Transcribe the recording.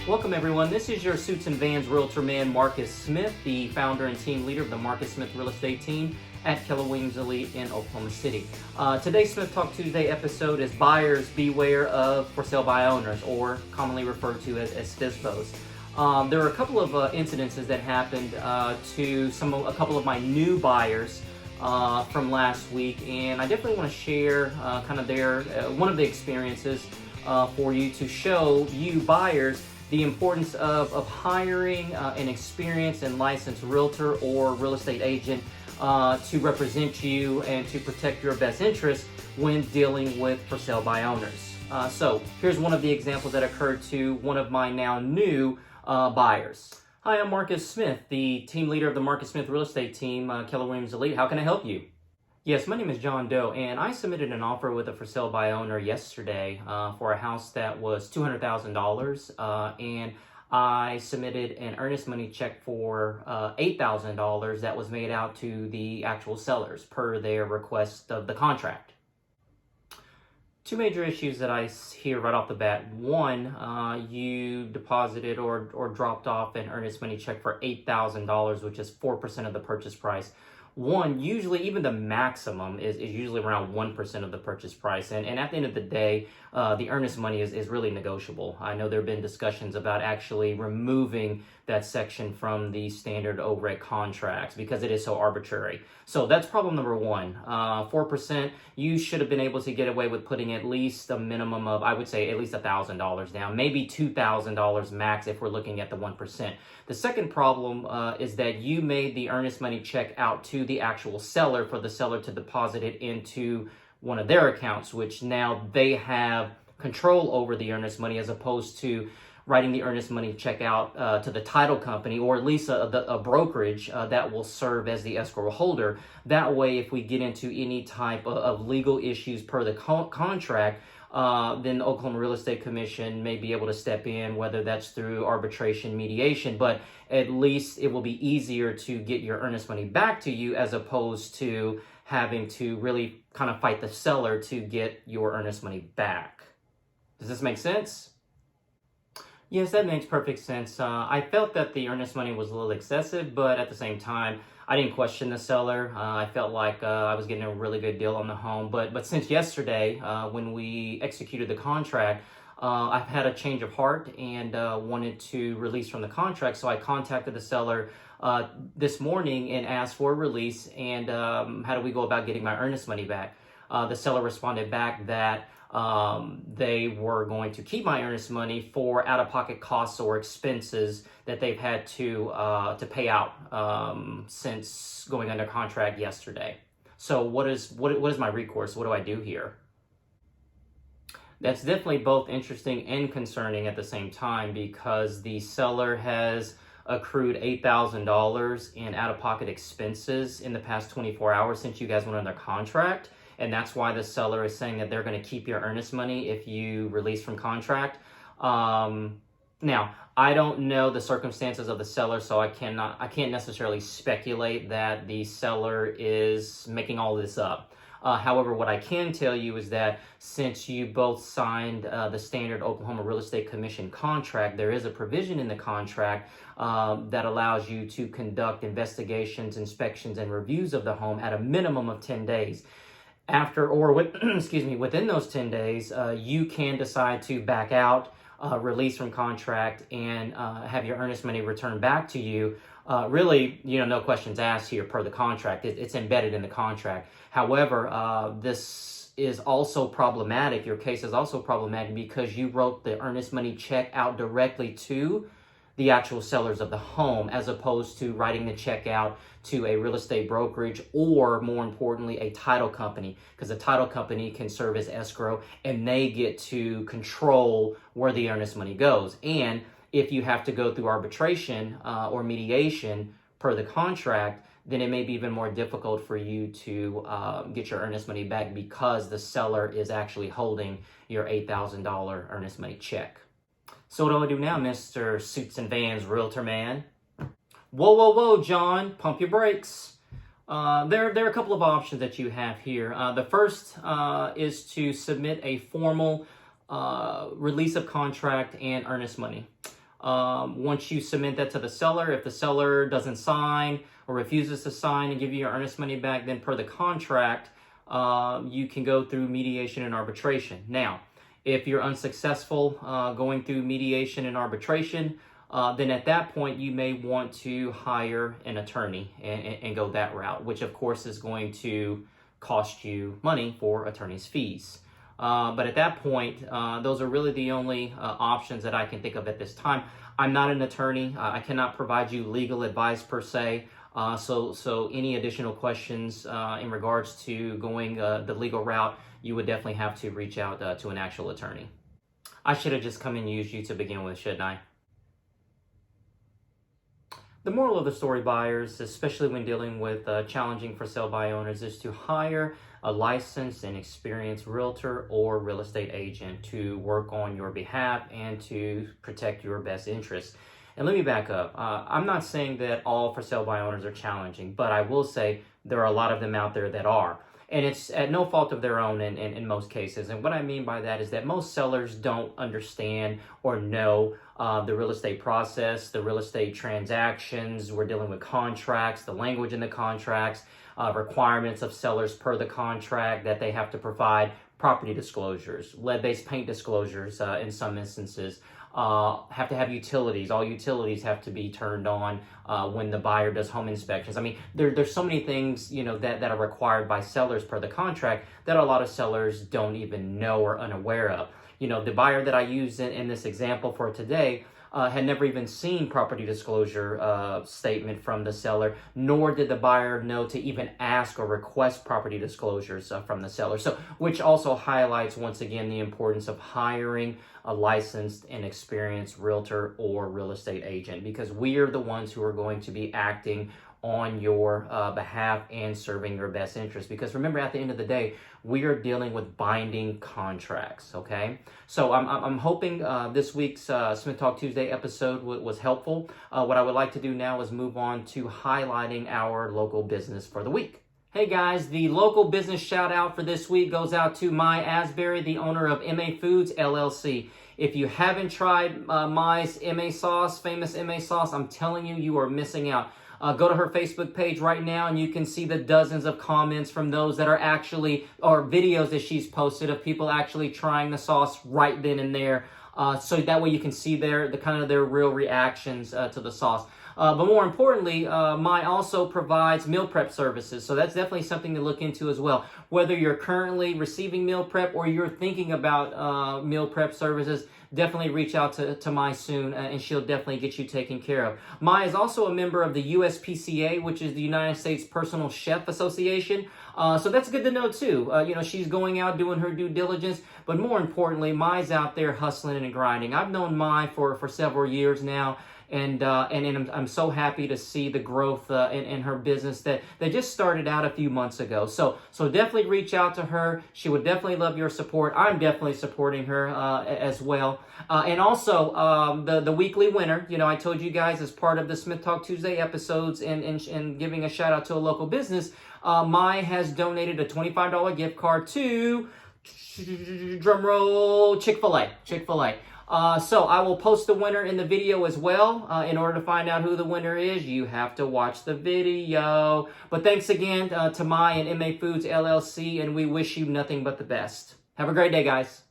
Welcome everyone. This is your Suits and Vans Realtor man, Marcus Smith, the founder and team leader of the Marcus Smith Real Estate Team at Keller Williams Elite in Oklahoma City. Today's Smith Talk Tuesday episode is Buyers Beware of For Sale by Owners, or commonly referred to as FSBOs. There were a couple of incidences that happened to a couple of my new buyers from last week, and I definitely want to share kind of one of the experiences for you to show you buyers the importance of hiring an experienced and licensed realtor or real estate agent to represent you and to protect your best interests when dealing with for sale by owners. So here's one of the examples that occurred to one of my now new buyers. Hi, I'm Marcus Smith, the team leader of the Marcus Smith Real Estate Team, Keller Williams Elite. How can I help you? Yes, my name is John Doe, and I submitted an offer with a for sale by owner yesterday for a house that was $200,000, and I submitted an earnest money check for $8,000 that was made out to the actual sellers per their request of the contract. Two major issues that I hear right off the bat. One, you deposited or dropped off an earnest money check for $8,000, which is 4% of the purchase price. One, usually even the maximum is usually around 1% of the purchase price. And at the end of the day, the earnest money is really negotiable. I know there have been discussions about actually removing that section from the standard overhead contracts because it is so arbitrary. So that's problem number one. 4%, you should have been able to get away with putting at least a minimum of, I would say, at least $1,000 down, maybe $2,000 max if we're looking at the 1%. The second problem is that you made the earnest money check out to the actual seller for the seller to deposit it into one of their accounts, which now they have control over the earnest money as opposed to writing the earnest money check out to the title company or at least a brokerage that will serve as the escrow holder. That way, if we get into any type of legal issues per the contract, then the Oklahoma Real Estate Commission may be able to step in, whether that's through arbitration, mediation, but at least it will be easier to get your earnest money back to you as opposed to having to really kind of fight the seller to get your earnest money back. Does this make sense? Yes, that makes perfect sense. I felt that the earnest money was a little excessive, but at the same time, I didn't question the seller. I felt like I was getting a really good deal on the home. But since yesterday, when we executed the contract, I've had a change of heart and wanted to release from the contract. So I contacted the seller this morning and asked for a release. And how do we go about getting my earnest money back? The seller responded back that they were going to keep my earnest money for out-of-pocket costs or expenses that they've had to pay out since going under contract yesterday. So what is my recourse? What do I do here? That's definitely both interesting and concerning at the same time because the seller has accrued $8,000 in out-of-pocket expenses in the past 24 hours since you guys went under contract. And that's why the seller is saying that they're going to keep your earnest money if you release from contract. Now, I don't know the circumstances of the seller, so I can't necessarily speculate that the seller is making all this up. However, what I can tell you is that since you both signed the standard Oklahoma Real Estate Commission contract, there is a provision in the contract that allows you to conduct investigations, inspections, and reviews of the home at a minimum of 10 days. Within those 10 days, you can decide to back out, release from contract, and have your earnest money returned back to you. Really, no questions asked here per the contract. It's embedded in the contract. However, this is also problematic. Your case is also problematic because you wrote the earnest money check out directly to the actual sellers of the home as opposed to writing the check out to a real estate brokerage or, more importantly, a title company, because the title company can serve as escrow and they get to control where the earnest money goes. And if you have to go through arbitration or mediation per the contract, then it may be even more difficult for you to get your earnest money back because the seller is actually holding your $8,000 earnest money check. So what do I do now, Mr. Suits and Vans Realtor Man? Whoa, John, pump your brakes. There are a couple of options that you have here. The first is to submit a formal release of contract and earnest money. Once you submit that to the seller, if the seller doesn't sign or refuses to sign and give you your earnest money back, then per the contract, you can go through mediation and arbitration. Now, if you're unsuccessful going through mediation and arbitration, then at that point you may want to hire an attorney and go that route, which of course is going to cost you money for attorney's fees. But at that point, those are really the only options that I can think of at this time. I'm not an attorney. I cannot provide you legal advice per se. So any additional questions in regards to going the legal route, you would definitely have to reach out to an actual attorney. I should have just come and used you to begin with, shouldn't I? The moral of the story, buyers, especially when dealing with challenging for sale by owners, is to hire a licensed and experienced realtor or real estate agent to work on your behalf and to protect your best interests. And let me back up. I'm not saying that all for sale by owners are challenging, but I will say there are a lot of them out there that are. And it's at no fault of their own in most cases. And what I mean by that is that most sellers don't understand or know the real estate process, the real estate transactions. We're dealing with contracts, the language in the contracts, requirements of sellers per the contract, that they have to provide property disclosures, lead-based paint disclosures in some instances, have to have utilities. All utilities have to be turned on when the buyer does home inspections. I mean, there's so many things, that are required by sellers per the contract that a lot of sellers don't even know or unaware of. The buyer that I used in this example for today had never even seen property disclosure statement from the seller, nor did the buyer know to even ask or request property disclosures from the seller. So, which also highlights once again the importance of hiring a licensed and experienced realtor or real estate agent, because we are the ones who are going to be acting on your behalf and serving your best interest. Because remember, at the end of the day, we are dealing with binding contracts, okay? So I'm hoping this week's Smith Talk Tuesday episode was helpful. What I would like to do now is move on to highlighting our local business for the week. Hey guys, the local business shout out for this week goes out to Mai Asbury, the owner of MA Foods LLC. If you haven't tried Mai's MA sauce, famous MA sauce, I'm telling you, you are missing out. Go to her Facebook page right now and you can see the dozens of comments from those that are actually, or videos that she's posted of people actually trying the sauce right then and there. So that way you can see their real reactions to the sauce. But more importantly, Mai also provides meal prep services. So that's definitely something to look into as well. Whether you're currently receiving meal prep or you're thinking about meal prep services, definitely reach out to Mai soon and she'll definitely get you taken care of. Mai is also a member of the USPCA, which is the United States Personal Chef Association. So that's good to know too. She's going out doing her due diligence, but more importantly, Mai's out there hustling and grinding. I've known Mai for several years now. And I'm so happy to see the growth in her business that just started out a few months ago. So definitely reach out to her. She would definitely love your support. I'm definitely supporting her as well. And also the weekly winner. I told you guys as part of the Smith Talk Tuesday episodes and giving a shout out to a local business. Mai has donated a $25 gift card to drumroll Chick-fil-A. So I will post the winner in the video as well. In order to find out who the winner is, you have to watch the video. But thanks again to Mai and MA Foods LLC, and we wish you nothing but the best. Have a great day, guys.